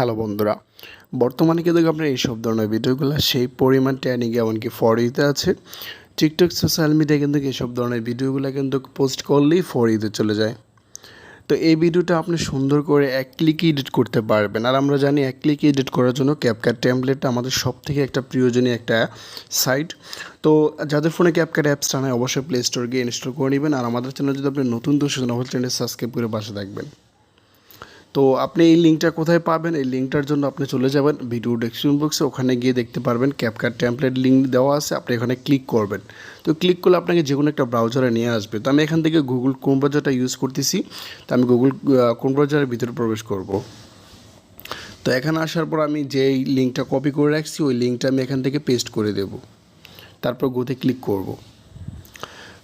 Hello বন্ধুরা, বর্তমানে কিন্তু আপনার এইসব ধরনের ভিডিওগুলো সেই পরিমাণ ট্রেন্ডিং এমনকি ফর ইউতে আছে। টিকটক সোশ্যাল মিডিয়ায় কিন্তু এইসব ধরনের ভিডিওগুলো কিন্তু পোস্ট করলেই ফর ইউতে চলে যায়। তো এই ভিডিওটা আপনি সুন্দর করে এক ক্লিকে এডিট করতে পারবেন। আর আমরা জানি এক ক্লিকে এডিট করার জন্য ক্যাপকাট টেমপ্লেটটা আমাদের সবথেকে একটা প্রয়োজনীয় একটা সাইট। তো যাদের ফোনে ক্যাপকাট অ্যাপসটা নেই অবশ্যই প্লে স্টোর গিয়ে ইনস্টল করে নেবেন। আর আমাদের চ্যানেল যদি আপনি নতুন দর্শক অবশ্যই চ্যানেল সাবস্ক্রাইব করে পাশে থাকবেন। তো আপনি এই লিঙ্কটা কোথায় পাবেন? এই লিঙ্কটার জন্য আপনি চলে যাবেন ভিডিও ডেসক্রিপশন বক্সে, ওখানে গিয়ে দেখতে পারবেন ক্যাপকাট টেমপ্লেট লিঙ্ক দেওয়া আছে, আপনি এখানে ক্লিক করবেন। তো ক্লিক করলে আপনাকে যে কোনো একটা ব্রাউজারে নিয়ে আসবে। তো আমি এখান থেকে গুগল ক্রোম ব্রাউজারটা ইউজ করতেছি, তো আমি গুগল ক্রোম ব্রাউজারের ভিতরে প্রবেশ করব। তো এখানে আসার পর আমি যেই লিঙ্কটা কপি করে রাখছি ওই লিঙ্কটা আমি এখান থেকে পেস্ট করে দেব, তারপর গোতে ক্লিক করব।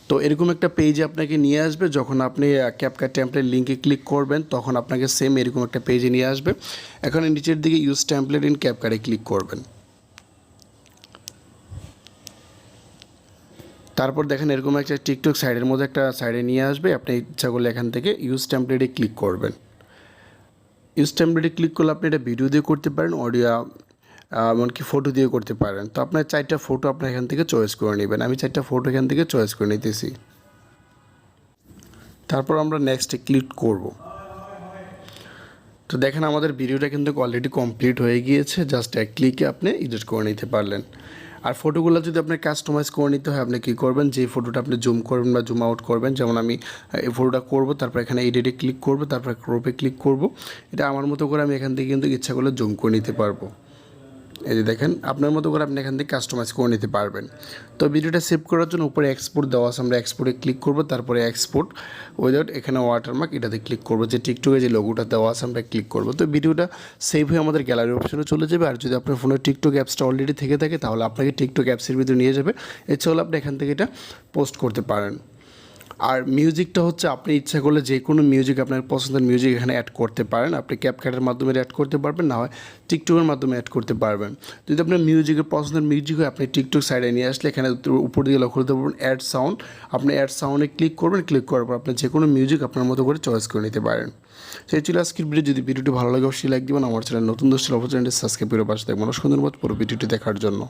তো এরকম একটা পেজে আপনাকে নিয়ে আসবে। যখন আপনি ক্যাপকাট টেমপ্লেট লিঙ্কে ক্লিক করবেন তখন আপনাকে সেম এরকম একটা পেজে নিয়ে আসবে। এখানে নিচের দিকে ইউজ টেমপ্লেট ইন ক্যাপকাটে ক্লিক করবেন। তারপর দেখেন এরকম একটা টিকটক সাইডের মধ্যে একটা সাইডে নিয়ে আসবে। আপনি ইচ্ছা করলে এখান থেকে ইউজ টেমপ্লেটে ক্লিক করবেন। ইউজ টেমপ্লেটে ক্লিক করলে আপনি এটা ভিডিও দিয়ে করতে পারেন, অডিও এমনকি ফটো দিয়ে করতে পারেন। তো আপনার 4টা ফটো আপনার এখান থেকে চয়েস করে নেবেন। আমি 4টা ফটো এখান থেকে চয়েস করে নিতেছি। তারপর আমরা নেক্সটে ক্লিক করব। তো দেখেন আমাদের ভিডিওটা কিন্তু অলরেডি কমপ্লিট হয়ে গিয়েছে। জাস্ট এক ক্লিকে আপনি এডিট করে নিতে পারলেন। আর ফটোগুলো যদি আপনার কাস্টমাইজ করে নিতে হয় আপনি কী করবেন, যে ফটোটা আপনি জুম করবেন বা জুম আউট করবেন, যেমন আমি এই ফটোটা করব, তারপর এখানে এডিটে ক্লিক করব, তারপর ক্রপে ক্লিক করব। এটা আমার মতো করে আমি এখান থেকে কিন্তু ইচ্ছা করলে জুম করে নিতে পারবো। এই যে দেখেন আপনার মতো করে আপনি এখান থেকে কাস্টমাইজ করে নিতে পারবেন। তো ভিডিওটা সেভ করার জন্য উপরে এক্সপোর্ট দেওয়া আছে, আমরা এক্সপোর্টে ক্লিক করব, তারপরে এক্সপোর্ট উইদাউট এখানে ওয়াটারমার্ক এটাতে ক্লিক করব, যে টিকটকে যে লোগোটা দেওয়া আছে আমরা ক্লিক করব। তো ভিডিওটা সেভ হয়ে আমাদের গ্যালারি অপশনে চলে যাবে। আর যদি আপনার ফোনে টিকটক অ্যাপসটা অলরেডি থেকে থাকে তাহলে আপনাকে টিকটক অ্যাপসের ভিতরে নিয়ে যাবে। এছাড়াও আপনি এখান থেকে এটা পোস্ট করতে পারেন। আর মিউজিকটা হচ্ছে আপনি ইচ্ছা করলে যে কোনো মিউজিক আপনার পছন্দের মিউজিক এখানে অ্যাড করতে পারেন। আপনি ক্যাপকাটের মাধ্যমে অ্যাড করতে পারবেন, না হয় টিকটকের মাধ্যমে অ্যাড করতে পারবেন। যদি আপনার মিউজিকের পছন্দের মিউজিক হয় আপনি টিকটক সাইডে নিয়ে আসলে এখানে উপর দিকে লক্ষ্য করতে পারবেন অ্যাড সাউন্ড। আপনি অ্যাড সাউন্ডে ক্লিক করবেন, ক্লিক করার পর আপনি যে কোনো মিউজিক আপনার মতো করে চয়েস করে নিতে পারেন। সেই ছিল আজকের ভিডিও। যদি ভিডিওটি ভালো লাগে অবশ্যই লাইক দেবেন। আমার চ্যানেল নতুন দর্শক অবশ্যই চ্যানেলটি সাবস্ক্রাইব করে পাশে থাকবেন। অনেক ধন্যবাদ পুরো ভিডিওটি দেখার জন্য।